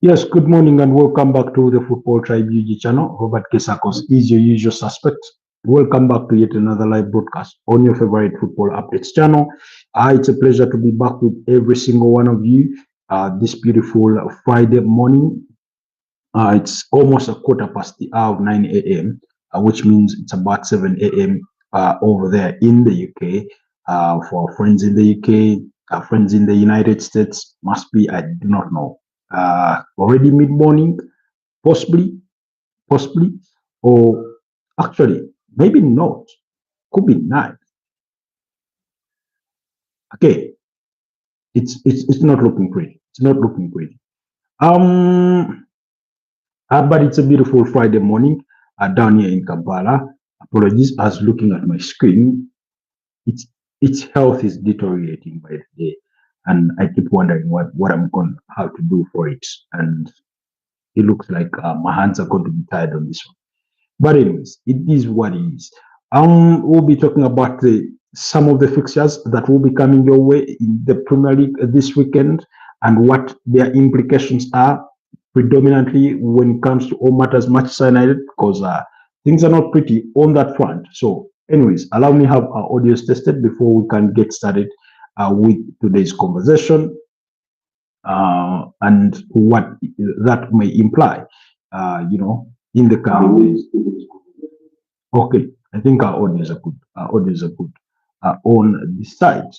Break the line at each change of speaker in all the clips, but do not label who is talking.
Yes, good morning and welcome back to the Football Tribe UG channel. Robert Kesakos is your usual suspect. Welcome back to yet another live broadcast on your favorite football updates channel. It's a pleasure to be back with every single one of you this beautiful Friday morning. It's almost a quarter past the hour of 9 a.m., which means it's about 7 a.m. Over there in the UK. For our friends in the UK, our friends in the United States, must be, I do not know. Already mid-morning, possibly, or actually, maybe not. Could be night. Okay, it's not looking pretty. It's not looking pretty. But it's a beautiful Friday morning down here in Kampala. Apologies, as looking at my screen, its health is deteriorating by the day, and I keep wondering what I'm going to have to do for it. And it looks like my hands are going to be tired on this one. But anyways, it is what it is. We'll be talking about some of the fixtures that will be coming your way in the Premier League this weekend and what their implications are, predominantly when it comes to all matters Manchester United, because things are not pretty on that front. So, anyways, allow me to have our audios tested before we can get started with today's conversation and what that may imply, in the coming days. Okay, I think our audios are good. Our audios are good on this side.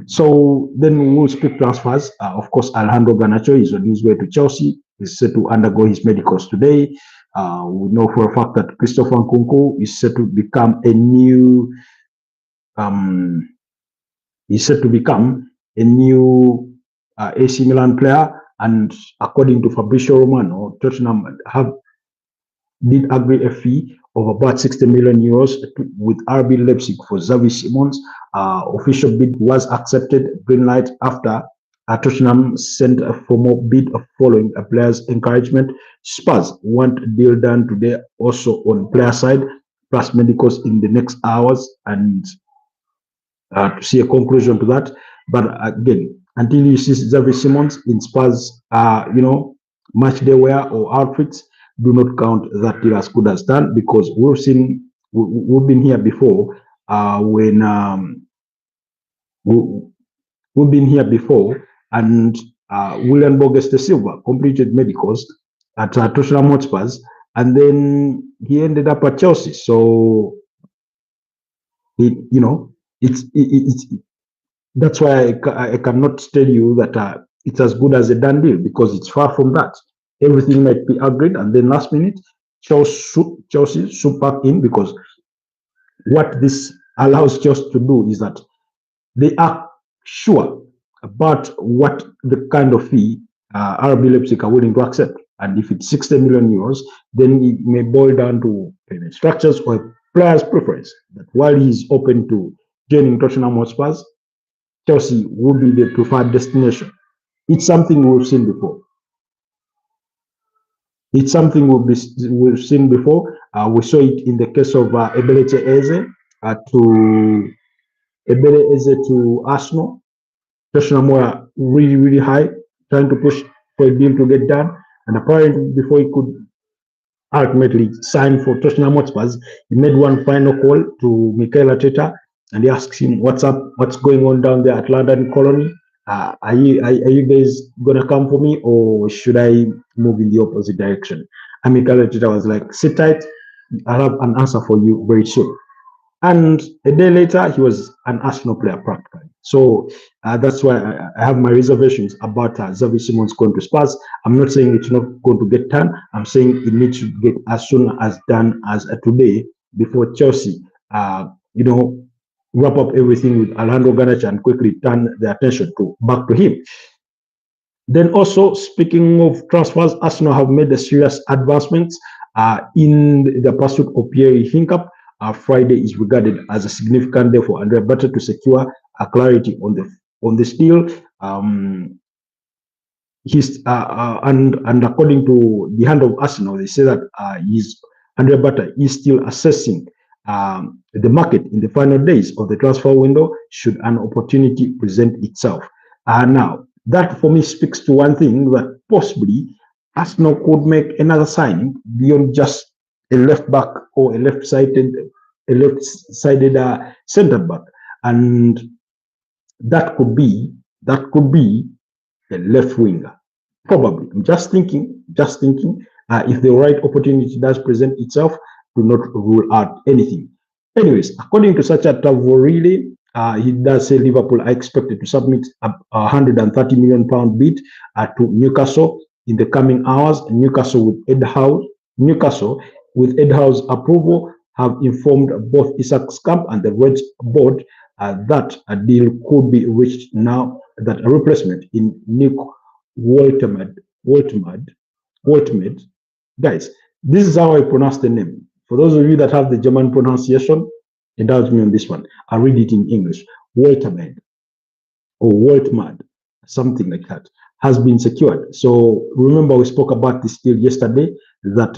So then we'll speak transfers. Of course, Alejandro Garnacho is on his way to Chelsea. He's set to undergo his medicals today. We know for a fact that Christopher Nkunku is set to become a new AC Milan player, and according to Fabrizio Romano, Tottenham did agree a fee of about 60 million euros with RB Leipzig for Xavi Simons. Official bid was accepted, green light after Tottenham sent a formal bid following a player's encouragement. Spurs want a deal done today also on player side, plus medicals in the next hours, and to see a conclusion to that. But again, until you see Xavi Simons in Spurs, match day wear or outfits, do not count that deal as good as done, because we've been here before we've been here before, and William Borges de Silva completed medicals at Tottenham Hotspurs, and then he ended up at Chelsea. So that's why I cannot tell you that it's as good as a done deal, because it's far from that. Everything might be agreed, and then last minute, Chelsea swoop back in, because what this allows Chelsea to do is that they are sure about what the kind of fee RB Leipzig are willing to accept. And if it's 60 million euros, then it may boil down to payment structures or a player's preference. That while he's open to joining Tottenham Hotspurs, Chelsea would be the preferred destination. It's something we've seen before. It's something we've seen before. We saw it in the case of Ebelete Eze to Arsenal. Tottenham were really, really high, trying to push for a deal to get done. And apparently, before he could ultimately sign for Tottenham Hotspurs, he made one final call to Mikel Arteta, and he asked him, "What's up? What's going on down there at London Colony? Are you guys gonna come for me, or should I move in the opposite direction?" And Mikel Arteta was like, "Sit tight. I'll have an answer for you very soon." And a day later, he was an Arsenal player practically. So that's why I have my reservations about Xavi Simons going to Spurs. I'm not saying it's not going to get done. I'm saying it needs to get as soon as done as today, before Chelsea, wrap up everything with Alejandro Garnacho and quickly turn the attention back to him. Then also, speaking of transfers, Arsenal have made a serious advancements in the pursuit of Pierre Hincap. Friday is regarded as a significant day for Andrea Berta to secure a clarity on this deal. And according to the hand of Arsenal, they say that Andrea Berta is still assessing the market in the final days of the transfer window should an opportunity present itself. Now, That for me speaks to one thing, that possibly Arsenal could make another signing beyond just a left back or a left-sided centre back, and that could be a left winger. Probably. I'm just thinking, if the right opportunity does present itself, do not rule out anything. Anyways, according to such a Tavorile, he does say Liverpool are expected to submit a £130 million bid to Newcastle in the coming hours. Newcastle with Ed Howe's approval have informed both Isak's camp and the Reds board that a deal could be reached now, that a replacement in Nick Woltemade. Guys, this is how I pronounce the name. For those of you that have the German pronunciation, indulge me on this one. I read it in English. Woltemade or Woltemade, something like that, has been secured. So remember, we spoke about this deal yesterday, that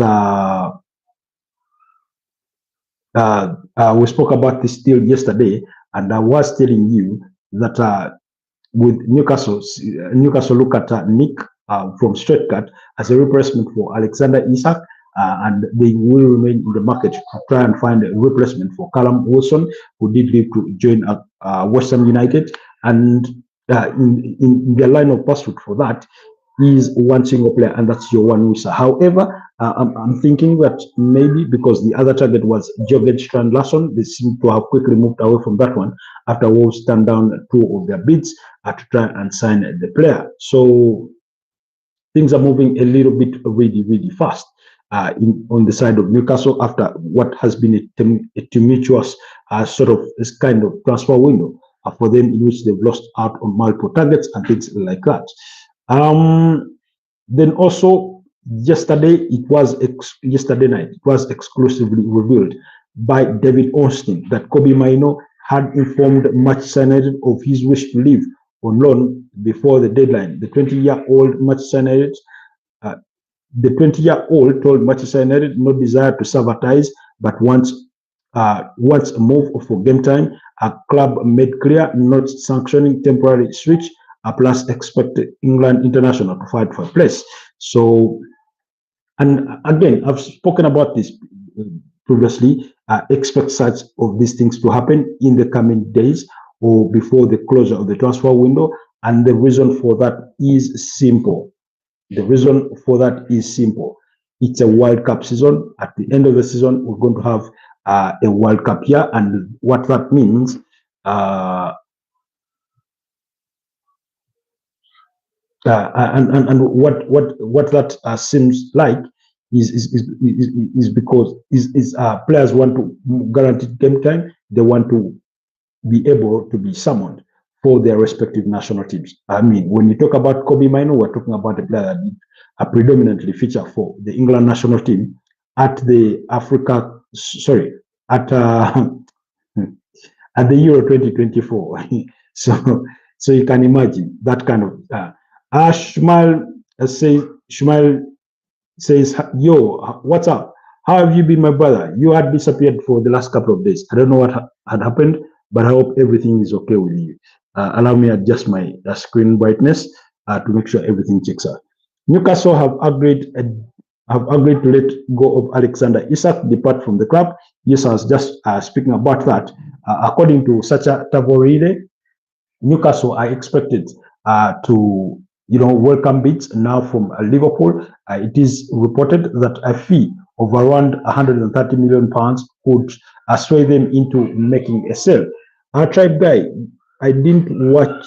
and I was telling you that with Newcastle look at Nick from Stuttgart as a replacement for Alexander Isak, and they will remain in the market to try and find a replacement for Callum Wilson, who did leave to join West Ham United. And in their line of pursuit for that is one single player, and that's your one Wissa. However, I'm thinking that maybe because the other target was Jørgen Strand Larsson, they seem to have quickly moved away from that one after Wolves turned down two of their bids to try and sign the player. So things are moving a little bit really fast on the side of Newcastle after what has been a tumultuous sort of this kind of transfer window for them, in which they've lost out on multiple targets and things like that. Then also yesterday night, it was exclusively revealed by David Ornstein that Kobbie Mainoo had informed Manchester United of his wish to leave on loan before the deadline. The 20-year-old told Manchester United no desire to serve a ties, but wants a move for game time. A club made clear not sanctioning temporary switch, plus expected England international to fight for a place. So, and again, I've spoken about this previously. Expect such of these things to happen in the coming days or before the closure of the transfer window. And the reason for that is simple. It's a World Cup season. At the end of the season, we're going to have a World Cup year, and what that means, and what that seems like is because players want to guarantee game time. They want to be able to be summoned for their respective national teams. I mean, when you talk about Kobbie Mainoo, we're talking about a player that did predominantly feature for the England national team at the at the Euro 2024. So you can imagine that kind of. Shmuel says, yo, what's up? How have you been, my brother? You had disappeared for the last couple of days. I don't know what had happened, but I hope everything is okay with you. Allow me to adjust my screen brightness to make sure everything checks out. Newcastle have agreed to let go of Alexander Isak, depart from the club. Yes, I was just speaking about that. According to Sacha Tavorile, Newcastle are expected to welcome bids now from Liverpool. It is reported that a fee of around £130 million could sway them into making a sale. Our Tribe guy, I didn't watch.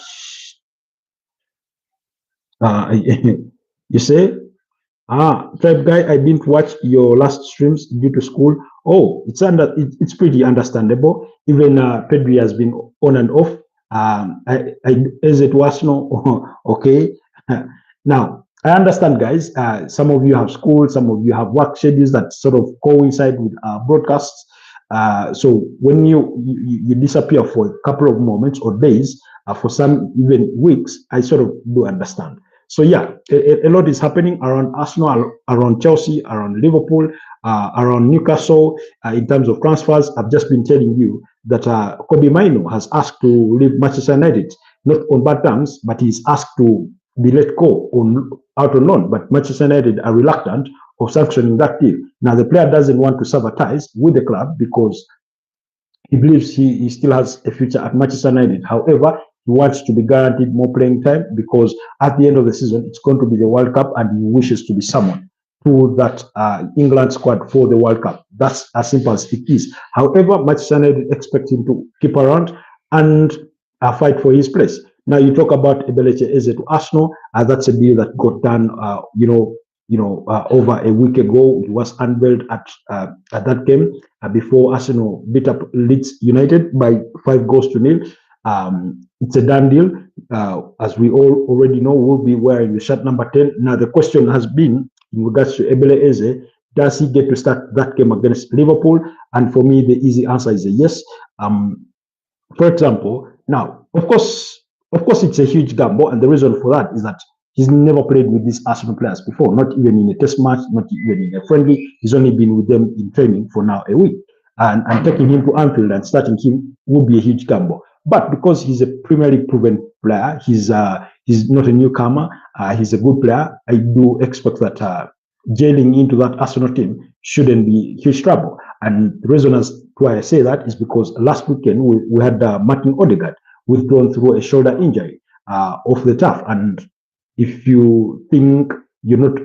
You say, Tribe guy, I didn't watch your last streams due to school. Oh, it's pretty understandable. Even Pedri has been on and off. As it was okay. Now, I understand, guys. Some of you have school, some of you have work schedules that sort of coincide with broadcasts. So when you disappear for a couple of moments or days, for some even weeks, I sort of do understand. So yeah, a lot is happening around Arsenal, around Chelsea, around Liverpool, around Newcastle in terms of transfers. I've just been telling you that Kobbie Mainoo has asked to leave Manchester United. not on bad terms, but he's asked to be let go out on loan. But Manchester United are reluctant of sanctioning that deal. Now, the player doesn't want to sabotage with the club because he believes he still has a future at Manchester United. However, he wants to be guaranteed more playing time because at the end of the season, it's going to be the World Cup and he wishes to be summoned to that England squad for the World Cup. That's as simple as it is. However, Manchester United expect him to keep around and fight for his place. Now, you talk about Ebeleche Eze to Arsenal. That's a deal that got done, over a week ago. It was unveiled at that game before Arsenal beat up Leeds United by 5-0. It's a done deal. As we all already know, we'll be wearing the shirt number 10. Now, the question has been in regards to Ebele Eze, does he get to start that game against Liverpool? And for me, the easy answer is a yes. For example, now, of course, it's a huge gamble, and the reason for that is that he's never played with these Arsenal players before, not even in a test match, not even in a friendly. He's only been with them in training for now a week. And taking him to Anfield and starting him would be a huge gamble. But because he's a Premier League proven player, he's not a newcomer, he's a good player, I do expect that gelling into that Arsenal team shouldn't be huge trouble. And the reason as to why I say that is because last weekend we had Martin Odegaard withdrawn through a shoulder injury off the turf. And if you think you're not,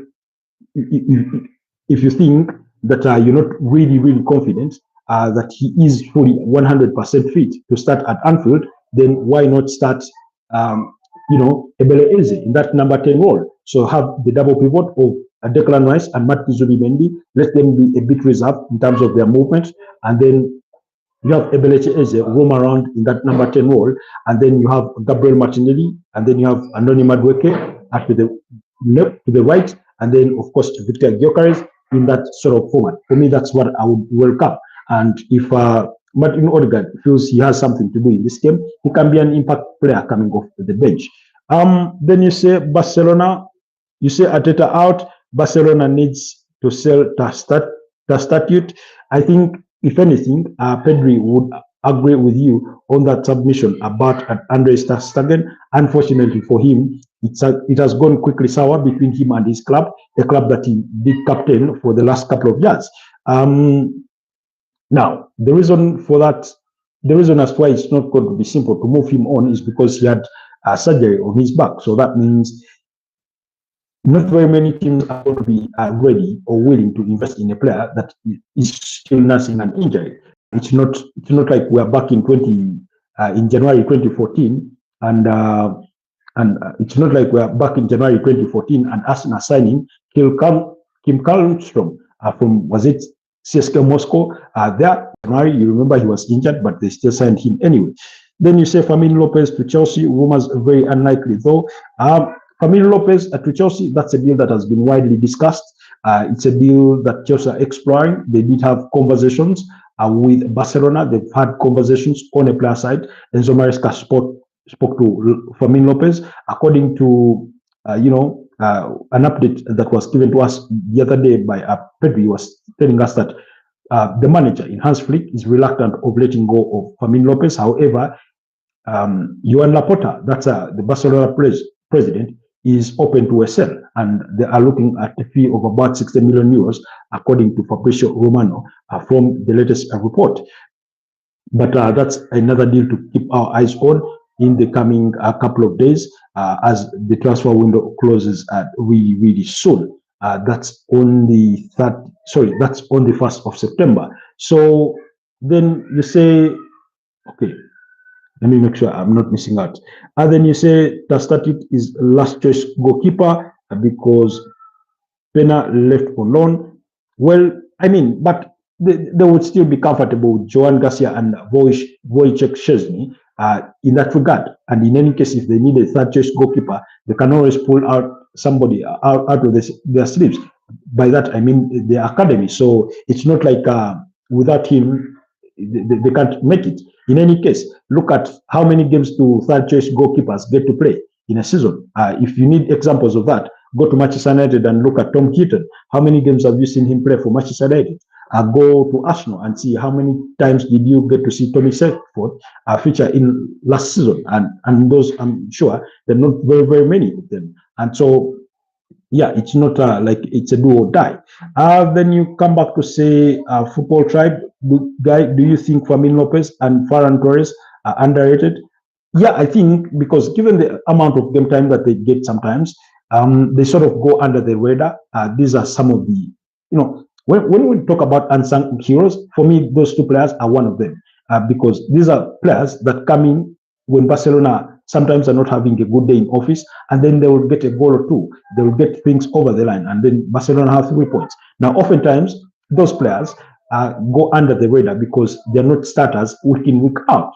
if you think that you're not really confident that he is fully 100% fit to start at Anfield, then why not start, Ebele Eze in that number 10 role? So have the double pivot of Declan Rice and Martin Zubimendi. Let them be a bit reserved in terms of their movement, and then you have Ebeleche Eze roam around in that number 10 role, and then you have Gabriel Martinelli, and then you have Andoni Madueke to the left, to the right, and then of course Victor Gyökeres in that sort of format. For me, that's what I would welcome. And if Martin Odegaard feels he has something to do in this game, he can be an impact player coming off the bench. Then you say Barcelona, you say Arteta out, Barcelona needs to sell the statute. I think, if anything, Pedri would agree with you on that submission about André ter Stegen. Unfortunately for him, it has gone quickly sour between him and his club, a club that he did captain for the last couple of years. Now, the reason for that, the reason as to why it's not going to be simple to move him on is because he had surgery on his back. So that means not very many teams are going to be ready or willing to invest in a player that is still nursing an injury. It's not like we're back in January 2014, and it's not like we're back in January 2014 and Arsenal signing Kim Karlström from, was it CSKA Moscow? January, you remember he was injured, but they still signed him anyway. Then you say Fermin Lopez to Chelsea. Rumors very unlikely though. Fermin Lopez to Chelsea, that's a deal that has been widely discussed. It's a deal that Chelsea are exploring. They did have conversations with Barcelona. They've had conversations on a player side. Enzo Maresca spoke to Fermin Lopez. According to an update that was given to us the other day by Pedri, was telling us that the manager in Hans Flick is reluctant of letting go of Fermin Lopez. However, Joan Laporta, that's the Barcelona president, is open to a sell, and they are looking at a fee of about 60 million euros, according to Fabrizio Romano from the latest report. But that's another deal to keep our eyes on in the coming couple of days as the transfer window closes really soon. That's on the that's on the 1st of September. So then you say, okay, let me make sure I'm not missing out. And then you say the statute is last choice goalkeeper because Pena left on loan. Well, I mean, but they would still be comfortable with Joan Garcia and Wojciech Szczesny in that regard. And in any case, if they need a third choice goalkeeper, they can always pull out somebody out of their sleeves. By that, I mean the academy. So it's not like without him, they can't make it. In any case, look at how many games do third choice goalkeepers get to play in a season. If you need examples of that, go to Manchester United and look at Tom Heaton. How many games have you seen him play for Manchester United? go to Arsenal and see how many times did you get to see Tommy Seckford feature in last season, and those I'm sure there are not very many of them, and so yeah, it's not like it's a do or die. Then you come back to say Football Tribe guy. Do you think Fermin Lopez and Ferran Torres are underrated? Yeah, I think because given the amount of game time that they get sometimes, they sort of go under the radar. These are some of the, when we talk about unsung heroes, for me, those two players are one of them because these are players that come in when Barcelona sometimes are not having a good day in office, and then they will get a goal or two. They will get things over the line, and then Barcelona have 3 points. Now, oftentimes, those players go under the radar because they're not starters week in, week out,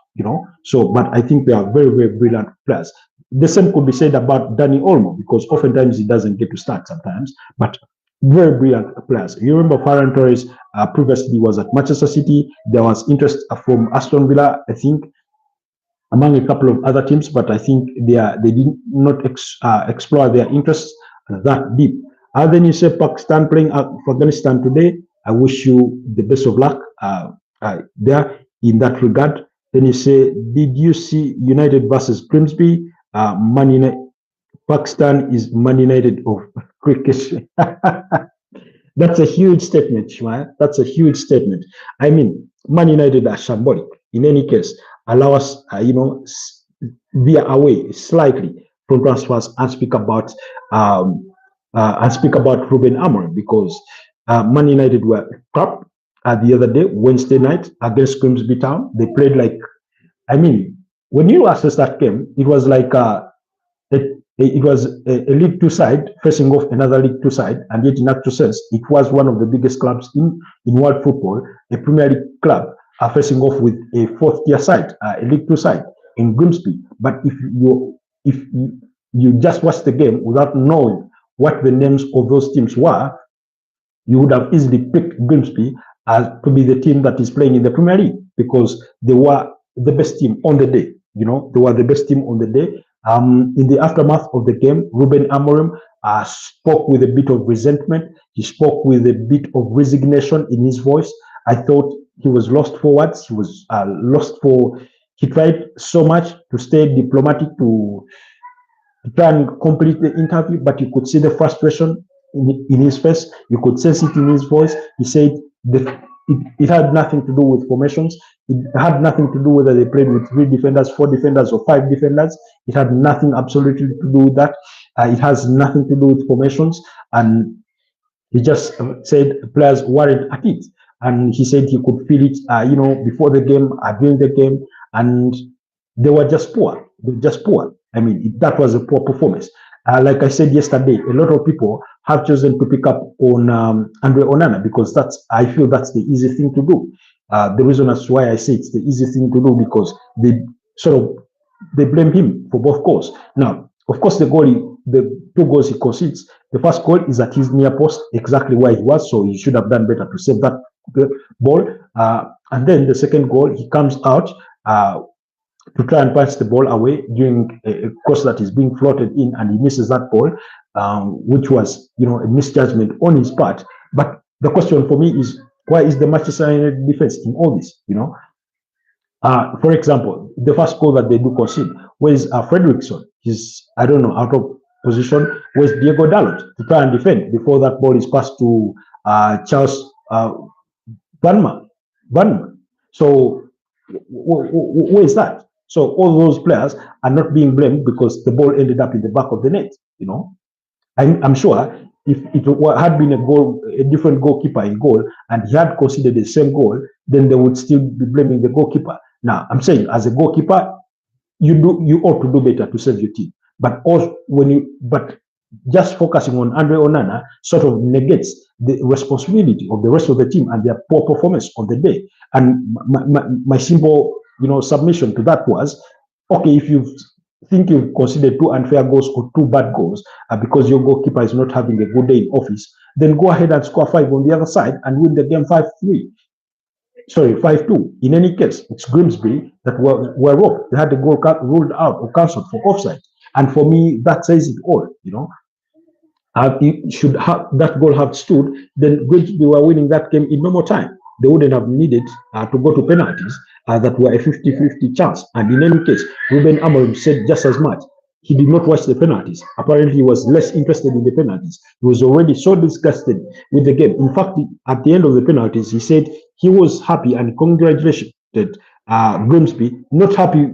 So, but I think they are very brilliant players. The same could be said about Dani Olmo because oftentimes he doesn't get to start sometimes, but very brilliant players. You remember Ferran Torres previously was at Manchester City. There was interest from Aston Villa, I think, among a couple of other teams, but I think they did not explore their interests that deep. And then you say Pakistan playing for Afghanistan today. I wish you the best of luck there in that regard. Then you say, did you see United versus Grimsby? Pakistan is Man United of cricket. That's a huge statement, Shmaya. That's a huge statement. I mean, Man United are shambolic. In any case, allow us, veer away slightly from transfers and speak about Ruben Amorim because Man United were crap the other day, Wednesday night against Grimsby Town. They played like, when you assess that game, it was like it was a League Two side facing off another League Two side, and yet in actual sense, it was one of the biggest clubs in world football, a Premier League club facing off with a fourth-tier side, a League Two side in Grimsby. But if you just watch the game without knowing what the names of those teams were, you would have easily picked Grimsby as to be the team that is playing in the Premier League because they were the best team on the day. They were the best team on the day. In the aftermath of the game, Ruben Amorim spoke with a bit of resentment. He spoke with a bit of resignation in his voice. I thought he was lost for words. He was he tried so much to stay diplomatic to try and complete the interview, but you could see the frustration in his face. You could sense it in his voice. He said it had nothing to do with formations. It had nothing to do whether they played with 3 defenders, 4 defenders, or 5 defenders. It had nothing absolutely to do with that. It has nothing to do with formations. And he just said players weren't at it. And he said he could feel it, before the game, during the game, and they were just poor. They were just poor. That was a poor performance. Like I said yesterday, a lot of people have chosen to pick up on Andre Onana because I feel that's the easy thing to do. The reason as why I say it's the easy thing to do because they blame him for both goals. Now, of course, the 2 goals he concedes, the first goal is at his near post, exactly where he was, so he should have done better to save that ball. And then the second goal, he comes out to try and punch the ball away during a cross that is being floated in, and he misses that ball, which was, a misjudgment on his part. But the question for me is, why is the Manchester United defense in all this? For example, the first goal that they do concede, where's Fredrickson? He's, out of position. Where's Diego Dalot to try and defend before that ball is passed to Charles Burnham? So where is that? So all those players are not being blamed because the ball ended up in the back of the net. I'm sure if it had been a different goalkeeper in goal, and he had considered the same goal, then they would still be blaming the goalkeeper. Now, I'm saying as a goalkeeper, you ought to do better to save your team. But just focusing on Andre Onana sort of negates the responsibility of the rest of the team and their poor performance on the day. And my simple, submission to that was, okay, if you think you've considered 2 unfair goals or 2 bad goals because your goalkeeper is not having a good day in office, then go ahead and score 5 on the other side and win the game 5-3. Sorry, 5-2. In any case, it's Grimsby that were robbed. They had the goal ruled out or cancelled for offside. And for me, that says it all, should have that goal have stood, then Grimsby were winning that game in normal time. They wouldn't have needed to go to penalties that were a 50-50 chance. And in any case, Ruben Amorim said just as much. He did not watch the penalties. Apparently, he was less interested in the penalties. He was already so disgusted with the game. In fact, at the end of the penalties, he said he was happy and congratulated Grimsby, not happy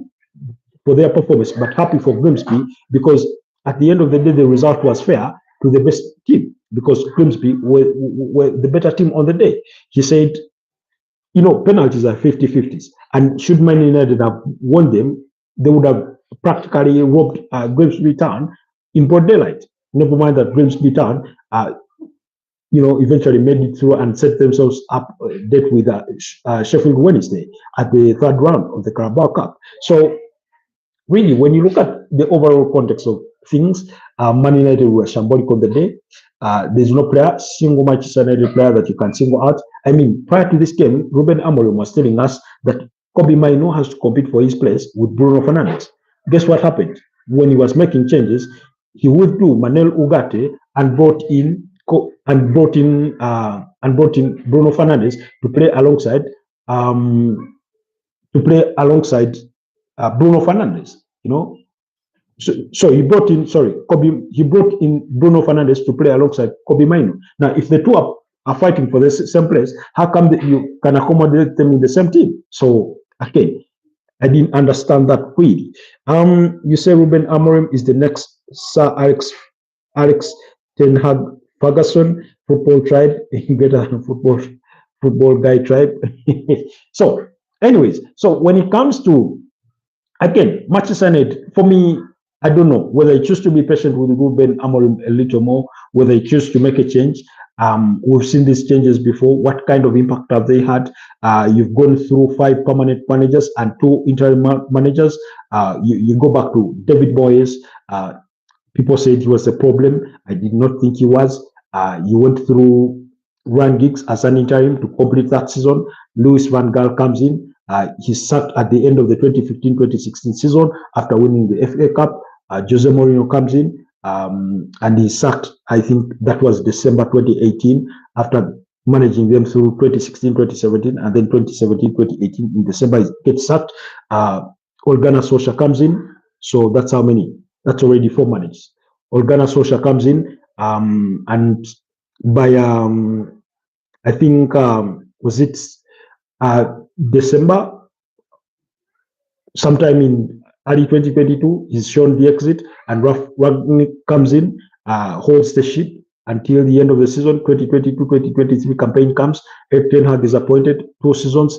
for their performance, but happy for Grimsby because at the end of the day, the result was fair to the best team because Grimsby were the better team on the day. He said, penalties are 50-50s. And should Man United have won them, they would have practically robbed Grimsby Town in broad daylight. Never mind that Grimsby Town, eventually made it through and set themselves up date with Sheffield Wednesday at the third round of the Carabao Cup. So, really, when you look at the overall context of things, Man United were shambolic on the day. There's no single Manchester United player that you can single out. I mean, prior to this game, Ruben Amorim was telling us that Kobbie Mainoo has to compete for his place with Bruno Fernandes. Guess what happened? When he was making changes, he withdrew Manuel Ugarte and brought in Bruno Fernandes to play alongside Bruno Fernandes. So he brought in Bruno Fernandes to play alongside Kobbie Mainoo. Now, if the two are fighting for the same place, how come you can accommodate them in the same team? So again, I didn't understand that really. You say Ruben Amorim is the next Sir Alex Ten Hag Ferguson, Footballtribe, better than football guy tribe. So, anyways, so when it comes to, again, Manchester United, for me, I don't know whether he choose to be patient with Ruben Amorim a little more, whether he choose to make a change. We've seen these changes before. What kind of impact have they had? You've gone through 5 permanent managers and 2 interim managers. You go back to David Moyes. People said he was a problem. I did not think he was. You went through Ryan Giggs as an interim to complete that season. Louis van Gaal comes in. He's sacked at the end of the 2015-2016 season after winning the FA Cup. Jose Mourinho comes in and he's sacked, I think that was December 2018, after managing them through 2016-2017 and then 2017-2018 in December he gets sacked. Ole Gunnar Solskjaer comes in, so that's how many? That's already 4 managers. Ole Gunnar Solskjaer comes in and by I think was it December, sometime in early 2022, he's shown the exit, and Ralf Rangnick comes in, holds the ship until the end of the season. 2022-2023 campaign comes. Erik ten Hag is appointed 2 seasons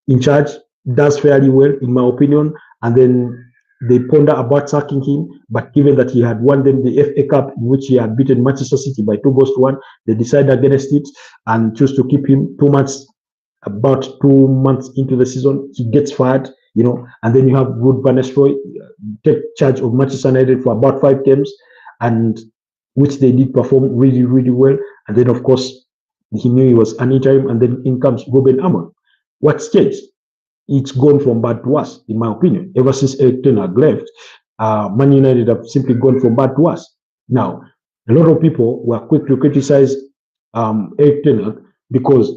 in charge, does fairly well in my opinion, and then they ponder about sacking him, but given that he had won them the FA Cup, in which he had beaten Manchester City by 2-1, they decided against it and choose to keep him 2 months. About 2 months into the season, he gets fired, and then you have Ruud van Nistelrooy take charge of Manchester United for about 5 games, and which they did perform really, really well. And then, of course, he knew he was an interim, and then in comes Ruben Amorim. What's changed? It's gone from bad to worse, in my opinion. Ever since Erik ten Hag left, Man United have simply gone from bad to worse. Now, a lot of people were quick to criticize Erik ten Hag because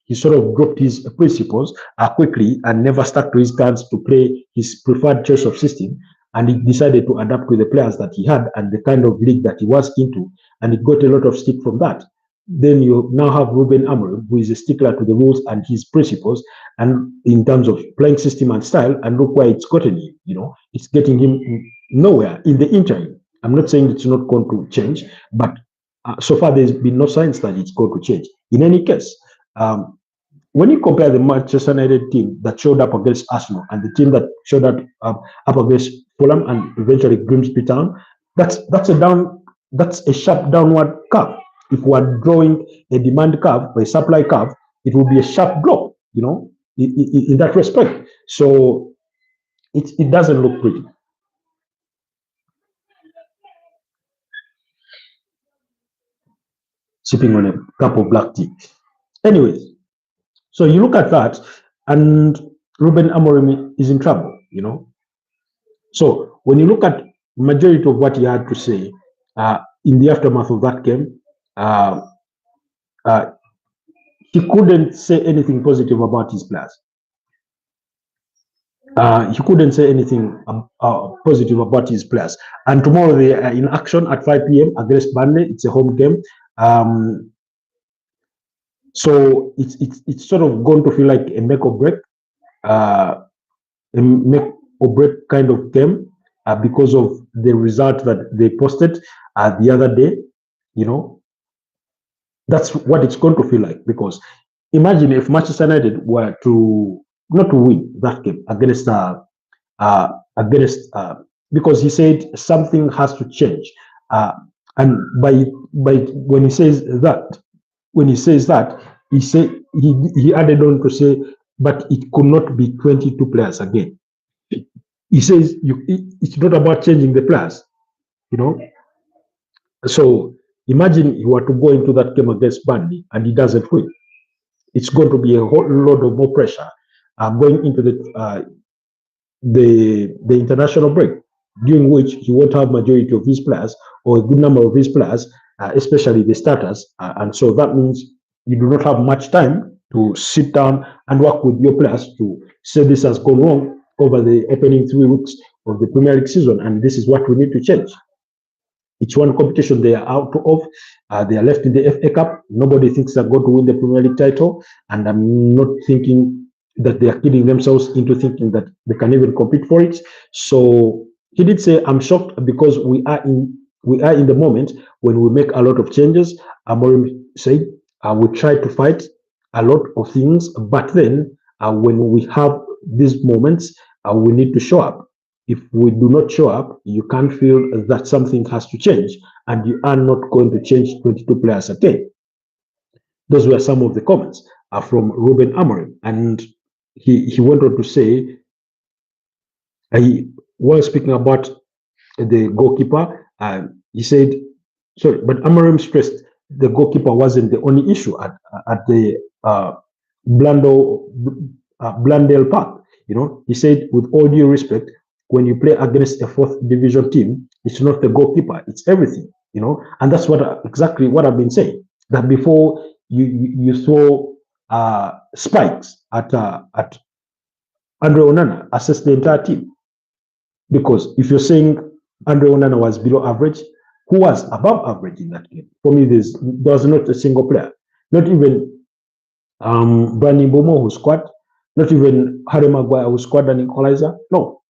he sort of dropped his principles quickly and never stuck to his guns to play his preferred choice of system. And he decided to adapt to the players that he had and the kind of league that he was into. And he got a lot of stick from that. Then you now have Ruben Amorim, who is a stickler to the rules and his principles, and in terms of playing system and style, and look where it's gotten him. It's getting him nowhere in the interim. I'm not saying it's not going to change, but so far there's been no signs that it's going to change. In any case, when you compare the Manchester United team that showed up against Arsenal and the team that showed up against Fulham and eventually Grimsby Town, that's a sharp downward curve. If we are drawing a demand curve or a supply curve, it will be a sharp drop, in that respect. So it doesn't look pretty. Sipping on a cup of black tea. Anyways, so you look at that, and Ruben Amorim is in trouble, So when you look at majority of what he had to say, in the aftermath of that game, uh, uh, he couldn't say anything positive about his players. He couldn't say anything positive about his players. And tomorrow they are in action at 5 p.m. against Burnley. It's a home game. So it's sort of going to feel like a make or break, a make or break kind of game because of the result that they posted the other day. You know, that's what it's going to feel like, because imagine if Manchester United were to not to win that game against because he said something has to change, and by when he says that, he added on to say, but it could not be 22 players again. He says it's not about changing the players, you know. So imagine you were to go into that game against Burnley and he doesn't win. It's going to be a whole lot of more pressure going into the international break, during which he won't have majority of his players or a good number of his players, especially the starters, and so that means you do not have much time to sit down and work with your players to say this has gone wrong over the opening 3 weeks of the Premier League season, and this is what we need to change. It's one competition they are out of. They are left in the FA Cup. Nobody thinks they're going to win the Premier League title, and I'm not thinking that they are kidding themselves into thinking that they can even compete for it. So he did say, "I'm shocked because we are in the moment when we make a lot of changes." Amorim said, "We try to fight a lot of things, but then when we have these moments, we need to show up. If we do not show up, you can feel that something has to change, and you are not going to change 22 players again." Those were some of the comments from Ruben Amorim, and he went on to say, he was speaking about the goalkeeper. He said, sorry, but Amorim stressed the goalkeeper wasn't the only issue at the Blandale Park. You know, he said, with all due respect, when you play against a 4th division team, it's not the goalkeeper, it's everything. You know, and that's exactly what I've been saying. That before you throw spikes at Andre Onana, assess the entire team. Because if you're saying Andre Onana was below average, who was above average in that game? For me, there was not a single player, not even Brandon Bomo who scored, not even Harry Maguire who scored an equalizer. No.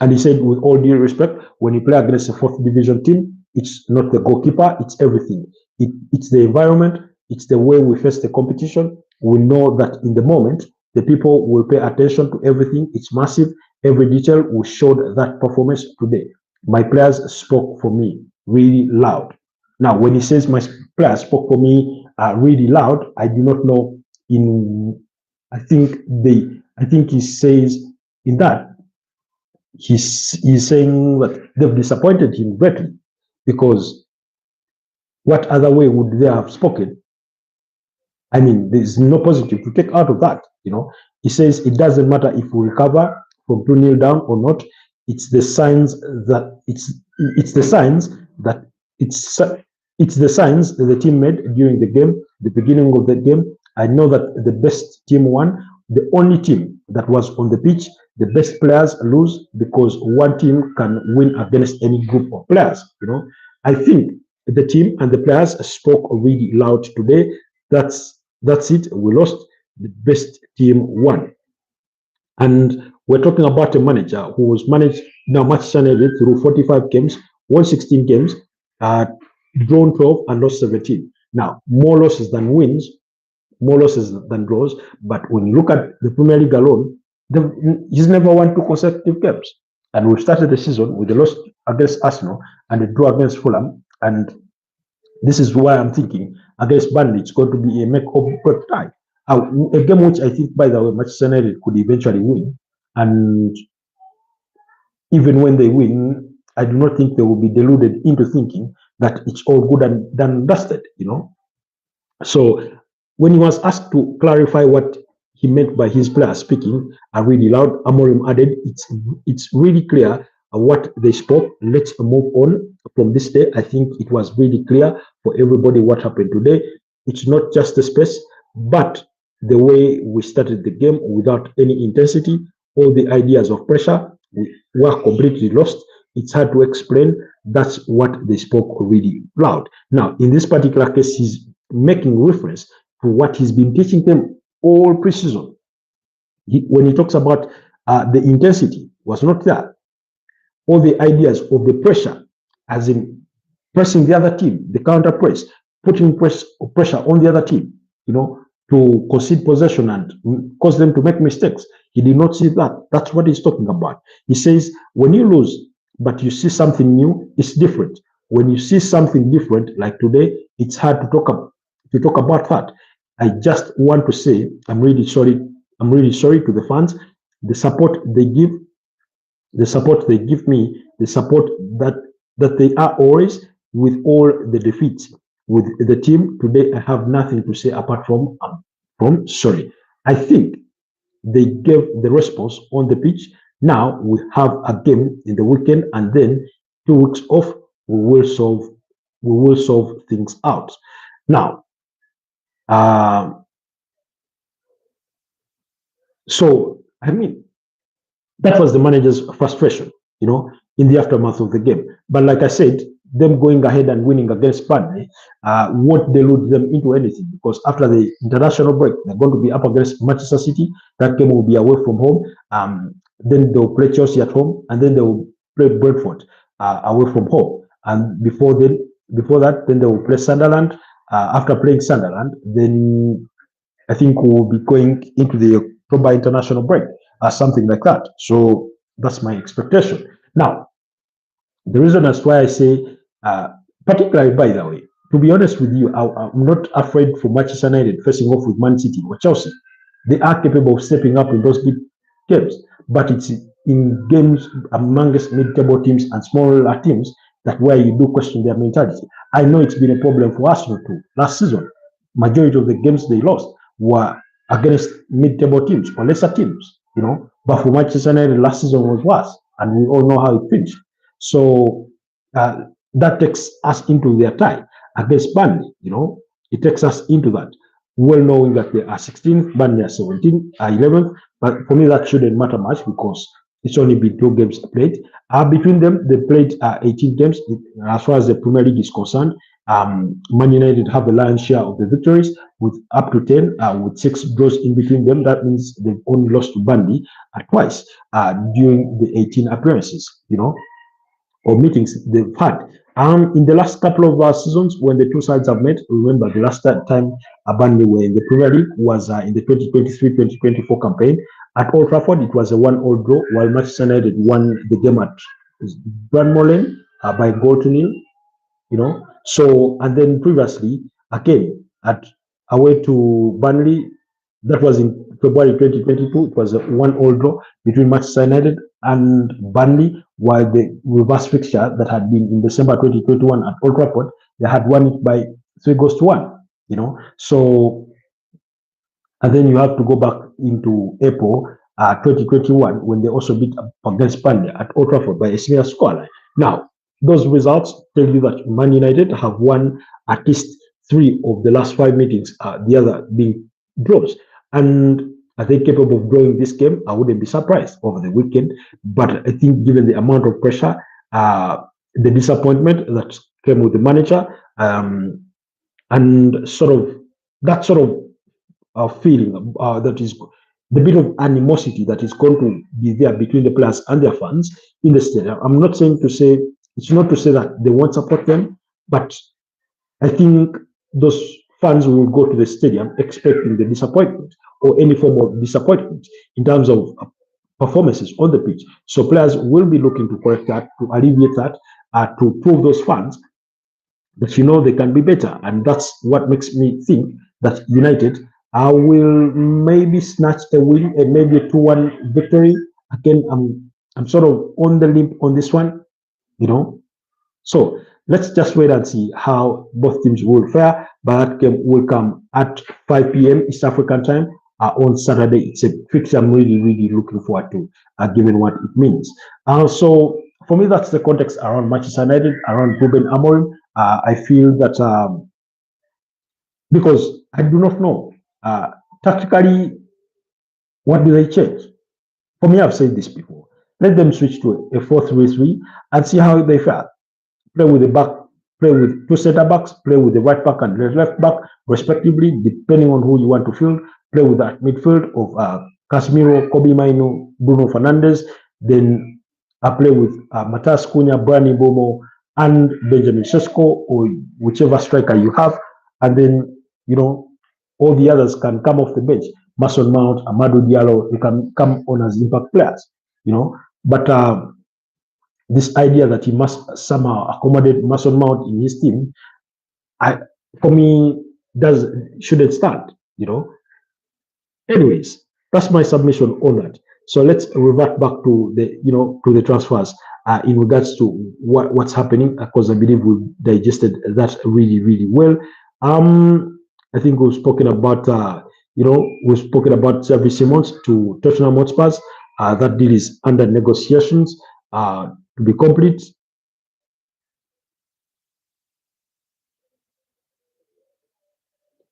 And he said, with all due respect, when you play against a 4th division team, it's not the goalkeeper, it's everything. It's the environment, it's the way we face the competition. We know that in the moment, the people will pay attention to everything. It's massive. Every detail. We showed that performance today. My players spoke for me really loud. Now, when he says my players spoke for me really loud, I do not know. I think he says in that he's saying that they've disappointed him greatly, because what other way would they have spoken? I mean, there's no positive to take out of that. You know, he says it doesn't matter if we recover from 2-0 down or not. It's the signs that it's the signs that the team made during the game, the beginning of the game. I know that the best team won. The only team that was on the pitch, the best players lose, because one team can win against any group of players. You know, I think the team and the players spoke really loud today. That's it. We lost. The best team won. And we're talking about a manager who was managed now Manchester United through 45 games, won 16 games, drawn 12 and lost 17. Now, more losses than wins, more losses than draws. But when you look at the Premier League alone, he's never won 2 consecutive games. And we started the season with a loss against Arsenal and a draw against Fulham. And this is why I'm thinking against Burnley, it's going to be a make or break tie. A game which I think, by the way, Manchester United could eventually win. And even when they win, I do not think they will be deluded into thinking that it's all good and done and dusted, you know. So when he was asked to clarify what he meant by his players speaking really loud, Amorim added, it's really clear what they spoke. Let's move on from this day. I think it was really clear for everybody what happened today. It's not just the space, but the way we started the game without any intensity, all the ideas of pressure, we were completely lost. It's hard to explain. That's what they spoke really loud. Now, in this particular case, he's making reference to what he's been teaching them all preseason. When he talks about the intensity was not there. All the ideas of the pressure, as in pressing the other team, the counter press, putting pressure on the other team, to concede possession and cause them to make mistakes. He did not see that. That's what he's talking about. He says, when you lose, but you see something new, it's different. When you see something different, like today, it's hard to talk about that. I just want to say, I'm really sorry. I'm really sorry to the fans. The support they give me, the support that they are always with all the defeats with the team today. I have nothing to say apart from sorry. I think they gave the response on the pitch. Now we have a game in the weekend, and then 2 weeks off. We will solve things out. Now, so I mean, that was the manager's frustration, in the aftermath of the game. But like I said, them going ahead and winning against Burnley won't delude them into anything, because after the international break, they're going to be up against Manchester City. That game will be away from home. Then they'll play Chelsea at home, and then they'll play Brentford away from home. And before that, then they will play Sunderland. After playing Sunderland, then I think we'll be going into the October international break, something like that. So that's my expectation. Now, the reason that's why I say, particularly, by the way, to be honest with you, I'm not afraid for Manchester United facing off with Man City or Chelsea. They are capable of stepping up in those big games, but it's in games amongst mid-table teams and smaller teams that where you do question their mentality. I know it's been a problem for Arsenal too. Last season, majority of the games they lost were against mid-table teams or lesser teams, But for Manchester United, last season was worse, and we all know how it finished. So that takes us into their tie against Burnley. It takes us into that, well knowing that they are 16th, Burnley are 17th, 11th. But for me, that shouldn't matter much because it's only been 2 games played. Between them, they played 18 games. As far as the Premier League is concerned, Man United have the lion's share of the victories with up to 10, with 6 draws in between them. That means they've only lost to Burnley twice during the 18 appearances, or meetings they've had. In the last couple of seasons, when the two sides have met, remember the last time Burnley were in the Premier League was in the 2023-2024 campaign. At Old Trafford, it was a 1-1 draw, while Manchester United won the game at Burnley by 1-0. So, and then previously, again, away to Burnley, that was in February 2022. It was a 1-1 draw between Manchester United and Burnley, while the reverse fixture that had been in December 2021 at Old Trafford, they had won it by 3-1. So, and then you have to go back into April 2021 when they also beat up against Burnley at Old Trafford by a similar scoreline. Now, those results tell you that Man United have won at least 3 of the last 5 meetings, the other being draws. And are they capable of drawing this game? I wouldn't be surprised over the weekend. But I think given the amount of pressure, the disappointment that came with the manager, and that sort of feeling that is the bit of animosity that is going to be there between the players and their fans in the stadium. I'm not saying to say, it's not to say that they won't support them, but I think those fans will go to the stadium expecting the disappointment or any form of disappointment in terms of performances on the pitch. So players will be looking to correct that, to alleviate that, to prove those fans that they can be better. And that's what makes me think that United will maybe snatch a win, maybe a 2-1 victory. Again, I'm sort of on the limb on this one, So let's just wait and see how both teams will fare. But that game will come at 5 p.m. East African time on Saturday. It's a fixture I'm really, really looking forward to, given what it means. So for me, that's the context around Manchester United, around Ruben Amorim. I feel that because I do not know tactically what do they change. For me, I've said this before. Let them switch to a 4-3-3 and see how they fare. Play with the back, play with two center backs, play with the right back and the left back, respectively, depending on who you want to field. Play with that midfield of Casemiro, Kobe Maino, Bruno Fernandes. Then I play with Matas Cunha, Brani Bomo, and Benjamin Sesko, or whichever striker you have. And then, all the others can come off the bench. Mason Mount, Amadou Diallo, they can come on as impact players. But this idea that he must somehow accommodate Mason Mount in his team, for me, shouldn't stand. Anyways, that's my submission on that. So let's revert back to the transfers in regards to what's happening, because I believe we digested that really, really well. I think we've spoken about Xavi Simons to Tottenham Hotspur. That deal is under negotiations to be complete.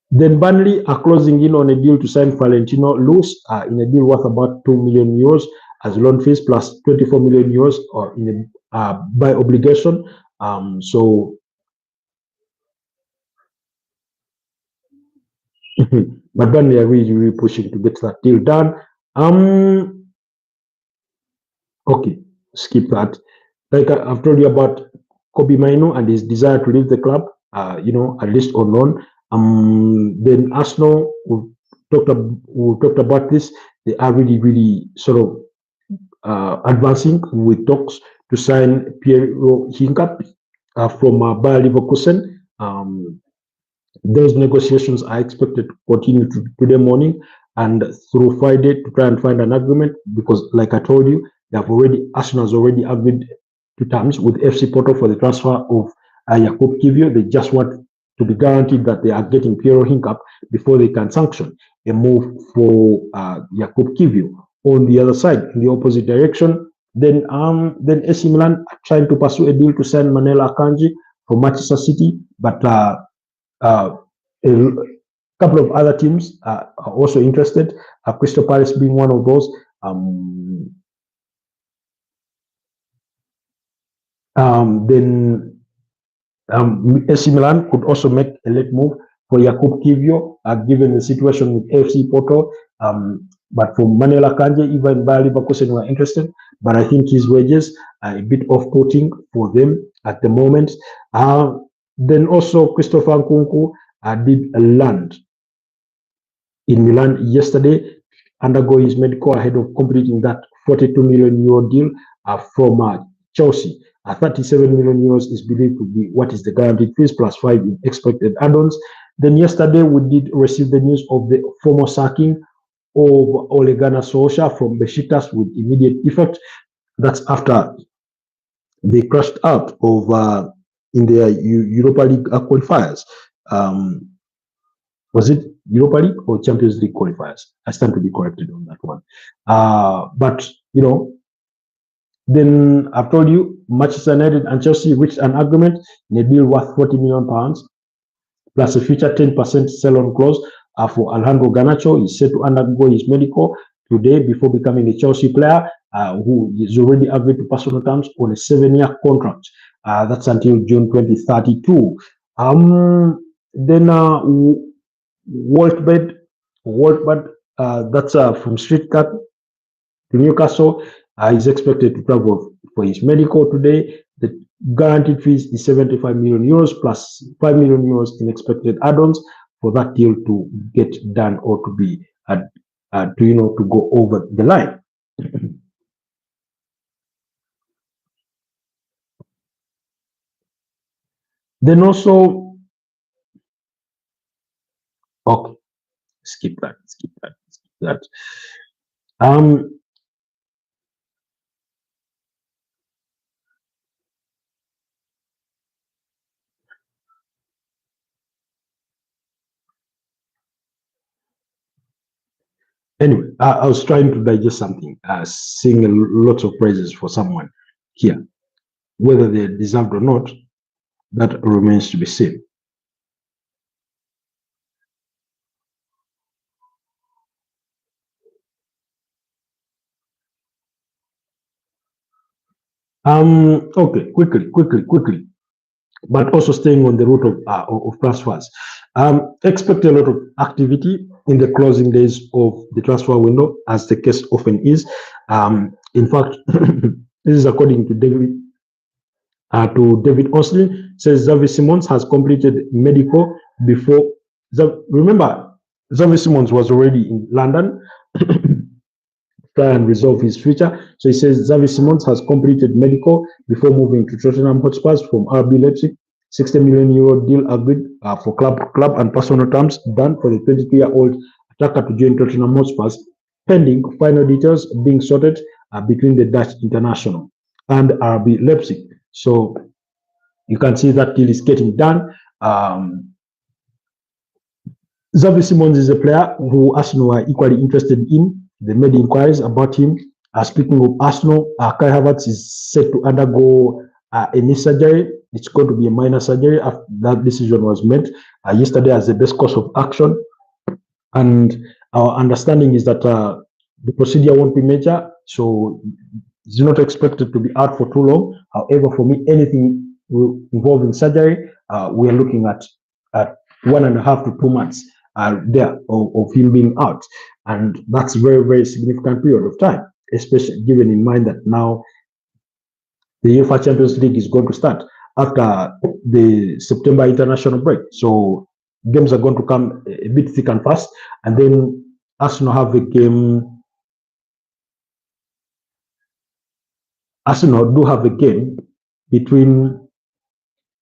Then Burnley are closing in on a deal to sign Valentino Luz in a deal worth about 2 million euros as loan fees plus 24 million euros or in a by obligation. But Burnley are really, really pushing to get that deal done. Okay, skip that. Like I've told you about Kobe Maino and his desire to leave the club, at least on loan. Then Arsenal, we talked about this. They are really, really sort of advancing with talks to sign Piero Hinkap from Bayer Leverkusen. Those negotiations are expected to continue today morning and through Friday to try and find an agreement, because, like I told you, Arsenal has already agreed to terms with FC Porto for the transfer of Jakub Kivio. They just want to be guaranteed that they are getting Piero Hinkap before they can sanction a move for Jakub Kivio. On the other side, in the opposite direction, then AC Milan are trying to pursue a deal to sign Manuel Akanji for Manchester City, but a couple of other teams are also interested, Crystal Palace being one of those. Then AC Milan could also make a late move for Jakub Kivio, given the situation with FC Porto. But for Manuel Akanji, even Bayer Leverkusen were interested, but I think his wages are a bit off-putting for them at the moment. Then also Christopher Nkunku did land in Milan yesterday, undergo his medical ahead of completing that 42 million euro deal from Chelsea. 37 million euros is believed to be what is the guaranteed fees plus 5 in expected add-ons. Then yesterday we did receive the news of the former sacking of Ole Gunnar Solskjaer from Besiktas with immediate effect. That's after they crashed out of in their Europa League qualifiers. Was it Europa League or Champions League qualifiers? I stand to be corrected on that one. But then I've told you, Manchester United and Chelsea reached an agreement in a deal worth £40 million, plus a future 10% sell-on clause for Alejandro Garnacho. He's set to undergo his medical today before becoming a Chelsea player who is already agreed to personal terms on a 7-year contract. That's until June 2032. Then Wolfbed, that's from Stuttgart to Newcastle, is expected to travel for his medical today. The guaranteed fees is 75 million euros plus 5 million euros in expected add-ons for that deal to get done or to be to go over the line. Then also, okay, skip that. Anyway, I was trying to digest something, seeing a lot of praises for someone here. Whether they're deserved or not, that remains to be seen. Okay, quickly, but also staying on the route of transfers. Expect a lot of activity in the closing days of the transfer window, as the case often is. In fact, this is according to David Osley, says Xavi Simons has completed medical before. Remember, Xavi Simons was already in London try and resolve his future. So he says Xavi Simons has completed medical before moving to Tottenham Hotspurs from RB Leipzig. 60 million euro deal agreed for club and personal terms done for the 22-year-old attacker to join Tottenham Hotspurs, pending final details being sorted between the Dutch international and RB Leipzig. So you can see that deal is getting done. Xavi Simons is a player who Arsenal are equally interested in. They made inquiries about him. Speaking of Arsenal, Kai Havertz is set to undergo a knee surgery. It's going to be a minor surgery after that decision was made yesterday as the best course of action. And our understanding is that the procedure won't be major, so it's not expected to be out for too long. However, for me, anything involving surgery, we are looking at 1.5 to 2 months there of him being out. And that's a very, very significant period of time, especially given in mind that now the UEFA Champions League is going to start after the September international break. So games are going to come a bit thick and fast. And then Arsenal have a game. Arsenal do have a game between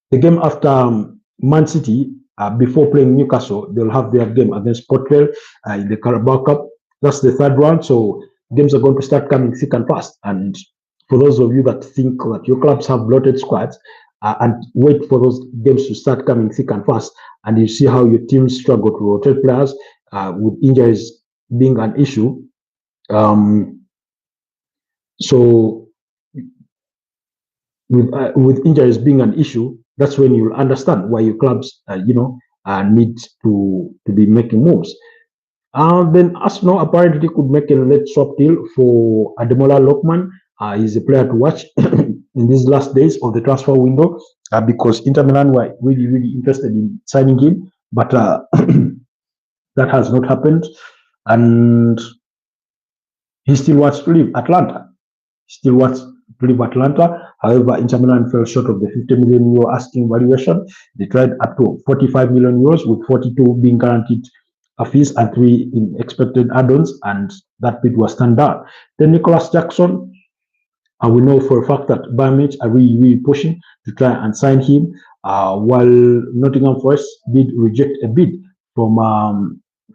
the game after Man City. Before playing Newcastle, they'll have their game against Port Vale in the Carabao Cup. That's the third round, so games are going to start coming thick and fast. And for those of you that think that your clubs have bloated squads, and wait for those games to start coming thick and fast, and you see how your teams struggle to rotate players with injuries being an issue. So with injuries being an issue, that's when you'll understand why your clubs, need to be making moves. Then Arsenal apparently could make a late swap deal for Ademola Lookman. He's a player to watch in these last days of the transfer window because Inter Milan were really, really interested in signing him, but that has not happened. And he still wants to leave Atlanta. However, Inter Milan fell short of the 50 million euro asking valuation. They tried up to 45 million euros, with 42 being guaranteed fees and 3 in expected add-ons, and that bid was turned down. Then Nicholas Jackson, we know for a fact that Bayern Munich are really, really pushing to try and sign him, while Nottingham Forest did reject a bid from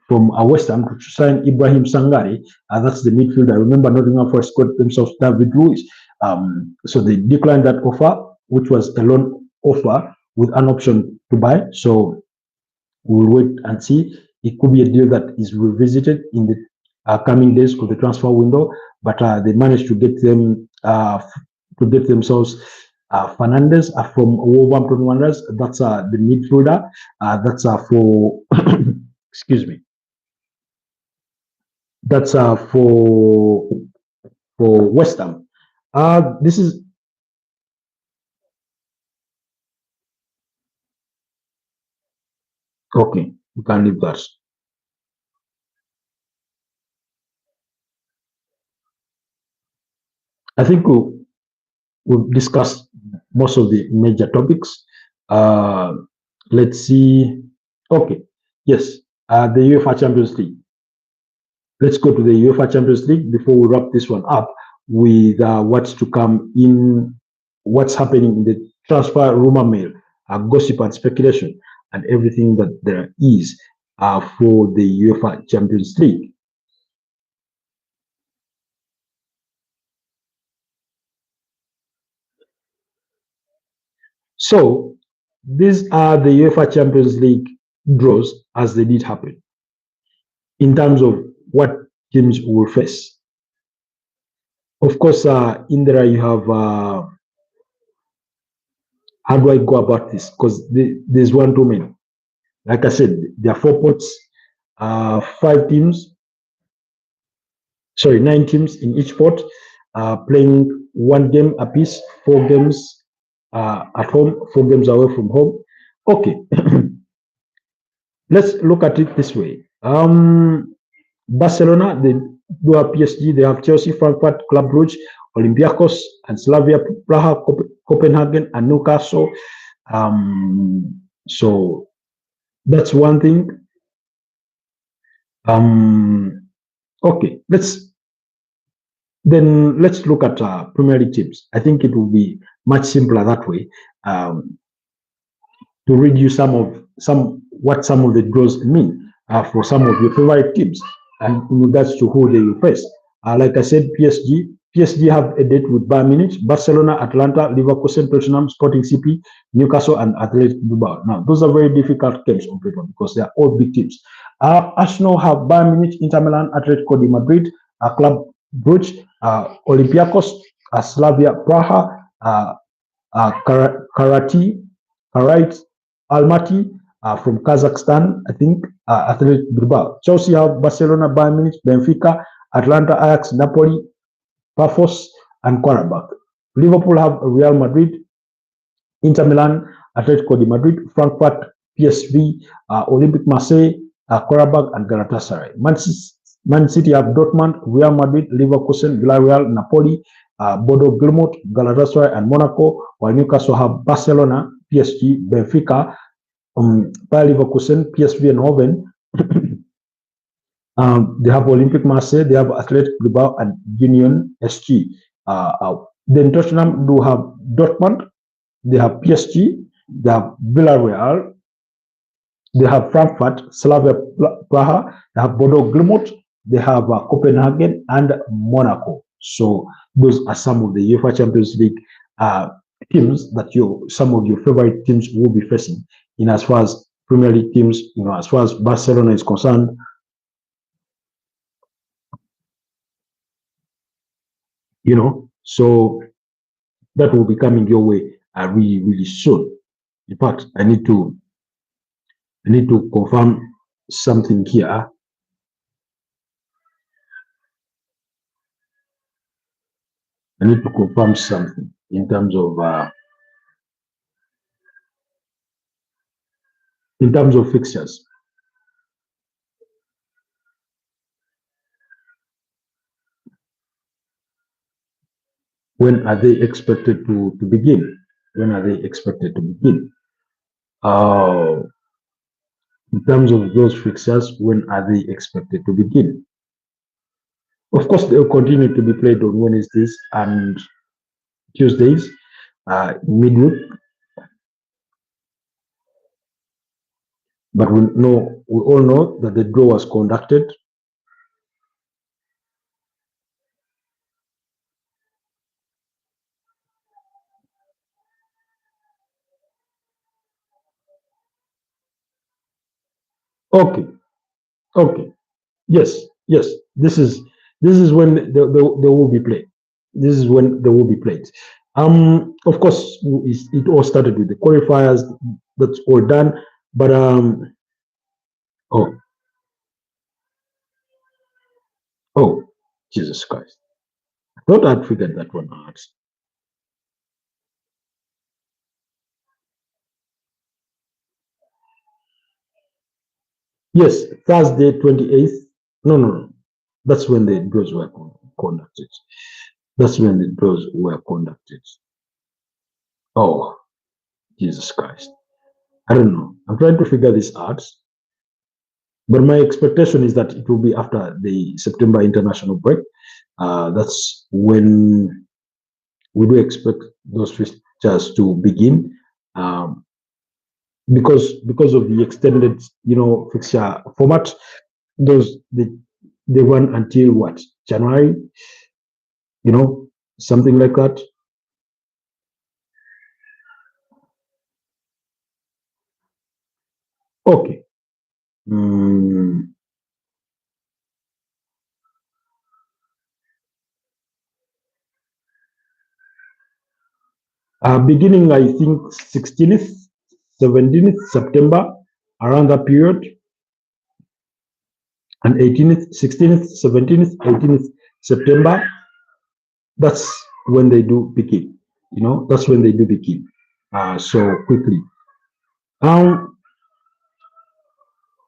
West Ham to sign Ibrahim Sangare. That's the midfielder. Remember, Nottingham Forest got themselves David Luiz. So they declined that offer, which was a loan offer with an option to buy. So we'll wait and see. It could be a deal that is revisited in the coming days of the transfer window, but they managed to get themselves Fernandez from Wolverhampton Wanderers. That's the midfielder. That's for excuse me. That's for West Ham. This is okay. We can leave that. I think we've discussed most of the major topics. Let's see. Okay. Yes. The UEFA Champions League. Let's go to the UEFA Champions League before we wrap this one up with what's to come in, what's happening in the transfer rumor mill, gossip and speculation, and everything that there is for the UEFA Champions League. So these are the UEFA Champions League draws as they did happen in terms of what teams will face. Of course, in there you have how do I go about this? Because there's one too many. Like I said, there are 4 pots, 5 teams, sorry, 9 teams in each pot, playing 1 game apiece, 4 games at home, 4 games away from home. Okay, let's look at it this way. Barcelona, they do have PSG, they have Chelsea, Frankfurt, Club Brugge, Olympiacos, and Slavia Praha, Copenhagen, and Newcastle. So that's one thing. Okay, let's look at Premier League teams. I think it will be much simpler that way. To read you some of the draws mean for some of your favorite teams and in regards to who they will face. Like I said, PSG have a date with Bayern Munich, Barcelona, Atlanta, Leverkusen, Tottenham, Sporting CP, Newcastle, and Athletic Bilbao. Now, those are very difficult games on paper because they are all big teams. Arsenal have Bayern Munich, Inter Milan, Atletico de Madrid, Club Brugge, Olympiacos, Slavia Praha, Karate Almaty from Kazakhstan, I think, Athletic Bilbao. Chelsea have Barcelona, Bayern Munich, Benfica, Atlanta, Ajax, Napoli, Pafos, and Carabao. Liverpool have Real Madrid, Inter Milan, Atletico de Madrid, Frankfurt, PSV, Olympic Marseille, Carabao, and Galatasaray. Man City have Dortmund, Real Madrid, Leverkusen, Villarreal, Napoli, Bodo Glimt, Galatasaray, and Monaco, while Newcastle have Barcelona, PSG, Benfica, Bayer Leverkusen, PSV, and Hoven. They have Olympic Marseille, they have Athletic Bilbao, and Union SG. Then Tottenham do have Dortmund, they have PSG, they have Villarreal, they have Frankfurt, Slavia Praha, they have Bodo Glimt, they have Copenhagen, and Monaco. So those are some of the UEFA Champions League teams that some of your favorite teams will be facing. In as far as Premier League teams, as far as Barcelona is concerned, so that will be coming your way really, really soon. In fact, I need to confirm something here. I need to confirm something in terms of fixtures. When are they expected to begin? When are they expected to begin? In terms of those fixtures, when are they expected to begin? Of course, they'll continue to be played on Wednesdays and Tuesdays, midweek. But we all know that the draw was conducted. Okay. Yes. This is when they will be played. This is when they will be played. Of course, it all started with the qualifiers. That's all done. But Jesus Christ! I thought I'd figured that one out. Yes, Thursday 28th. No. That's when the draws were conducted. Oh, Jesus Christ. I don't know. I'm trying to figure this out. But my expectation is that it will be after the September international break. That's when we do expect those fixtures to begin. Because of the extended, fixture format, they run until what, January, something like that. Okay. Beginning, I think, 16th, 17th September, around that period, and 18th, 16th, 17th, 18th September, that's when they do begin. That's when they do begin. So quickly.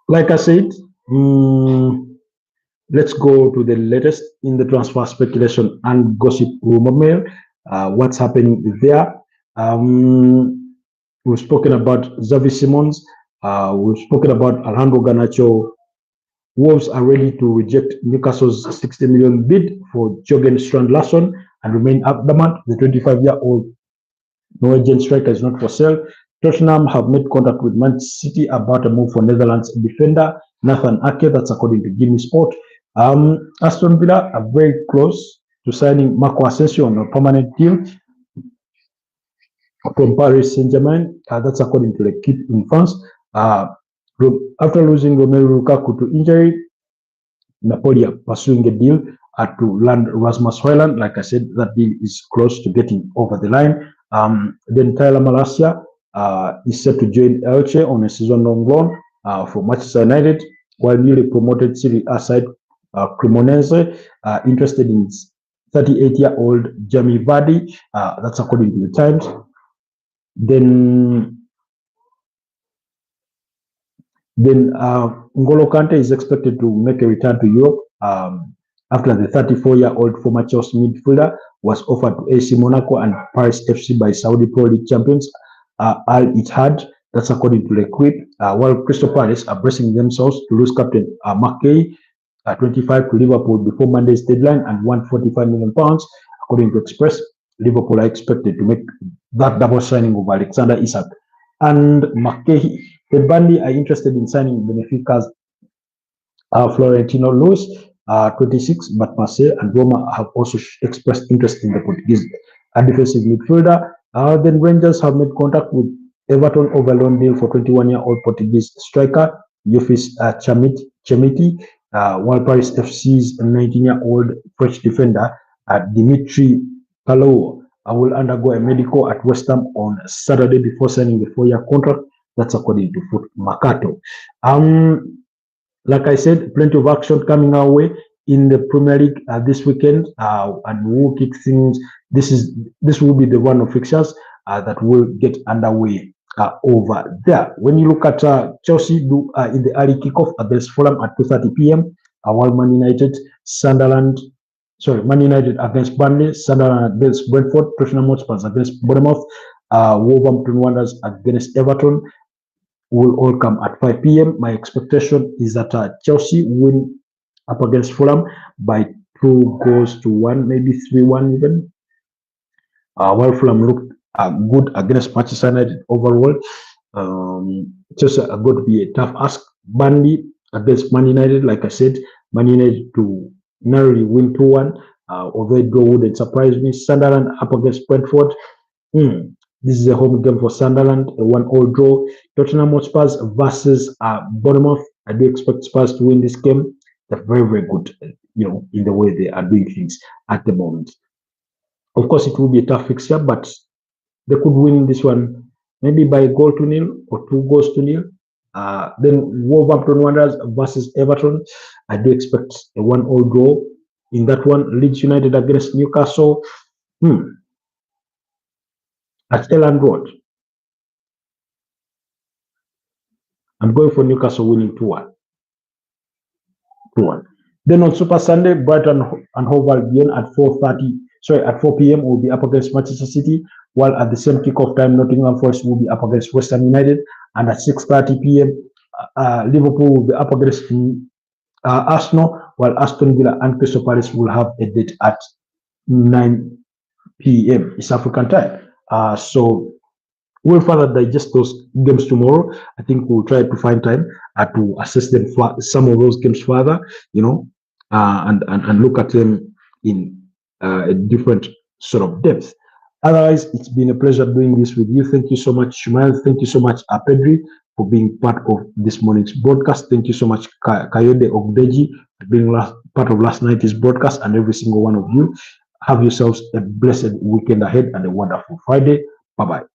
Like I said, let's go to the latest in the transfer speculation and gossip rumor mill. What's happening there? We've spoken about Xavi Simons. We've spoken about Alejandro Garnacho. Wolves are ready to reject Newcastle's 60 million bid for Jürgen Strand-Larsson and remain adamant the 25-year-old Norwegian striker is not for sale. Tottenham have made contact with Man City about a move for Netherlands defender Nathan Ake. That's according to Guinea Sport. Aston Villa are very close to signing Marco Asensio on a permanent deal from Paris Saint-Germain. That's according to L'Equipe in France. After losing Romelu Lukaku to injury, Napoli are pursuing a deal to land Rasmus Højlund. Like I said, that deal is close to getting over the line. Then Tyler Malacia is set to join Elche on a season-long loan for Manchester United, while newly promoted Serie A side Cremonese interested in 38-year-old Jamie Vardy. That's according to the Times. Then N'Golo Kante is expected to make a return to Europe after the 34-year-old former Chelsea midfielder was offered to AC Monaco and Paris FC by Saudi Pro League champions Al Ittihad. That's according to L'Equipe. While Crystal Palace are bracing themselves to lose captain McKay, 25 to Liverpool before Monday's deadline and £145 million. According to Express, Liverpool are expected to make that double signing of Alexander Isak and McKay. The Burnley are interested in signing Benfica's Florentino Luis, 26, but Marseille and Roma have also expressed interest in the Portuguese defensive midfielder. Then Rangers have made contact with Everton over loan deal for 21-year-old Portuguese striker Yofis Chemiti, while Paris FC's 19-year-old French defender Dimitri Palou will undergo a medical at West Ham on Saturday before signing the 4-year contract. That's according to Foot Mercato. Like I said, plenty of action coming our way in the Premier League this weekend, and we'll kick things. This will be the run of fixtures that will get underway over there. When you look at Chelsea in the early kickoff against Fulham at 2:30 p.m., while Man United against Burnley, Sunderland against Brentford, Tottenham Hotspur against Bournemouth, Wolverhampton Wanderers against Everton will all come at 5 p.m. My expectation is that Chelsea win up against Fulham by 2-1, maybe 3-1 even. While Fulham looked good against Manchester United overall, Chelsea are going to be a tough ask. Burnley against Man United, like I said, Man United to narrowly win 2-1, although it wouldn't surprise me. Sunderland up against Brentford. This is a home game for Sunderland, a 1-1 draw. Tottenham Hotspur versus Bournemouth. I do expect Spurs to win this game. They're very, very good, in the way they are doing things at the moment. Of course, it will be a tough fixture, but they could win this one maybe by 1-0 or 2-0. Then Wolverhampton Wanderers versus Everton. I do expect a 1-1 draw in that one. Leeds United against Newcastle. At Elland Road, I'm going for Newcastle winning 2-1. Then on Super Sunday, Brighton and Hove Albion at 4 p.m. will be up against Manchester City, while at the same kickoff time, Nottingham Forest will be up against West Ham United, and at 6:30 p.m., Liverpool will be up against Arsenal, while Aston Villa and Crystal Palace will have a date at 9 p.m. East African time. So we'll further digest those games tomorrow. I think we'll try to find time to assess them, some of those games further, and look at them in a different sort of depth. Otherwise, it's been a pleasure doing this with you. Thank you so much, Shumael. Thank you so much, Pedri, for being part of this morning's broadcast. Thank you so much, Kayode Ogdeji, for being part of last night's broadcast, and every single one of you. Have yourselves a blessed weekend ahead and a wonderful Friday. Bye bye.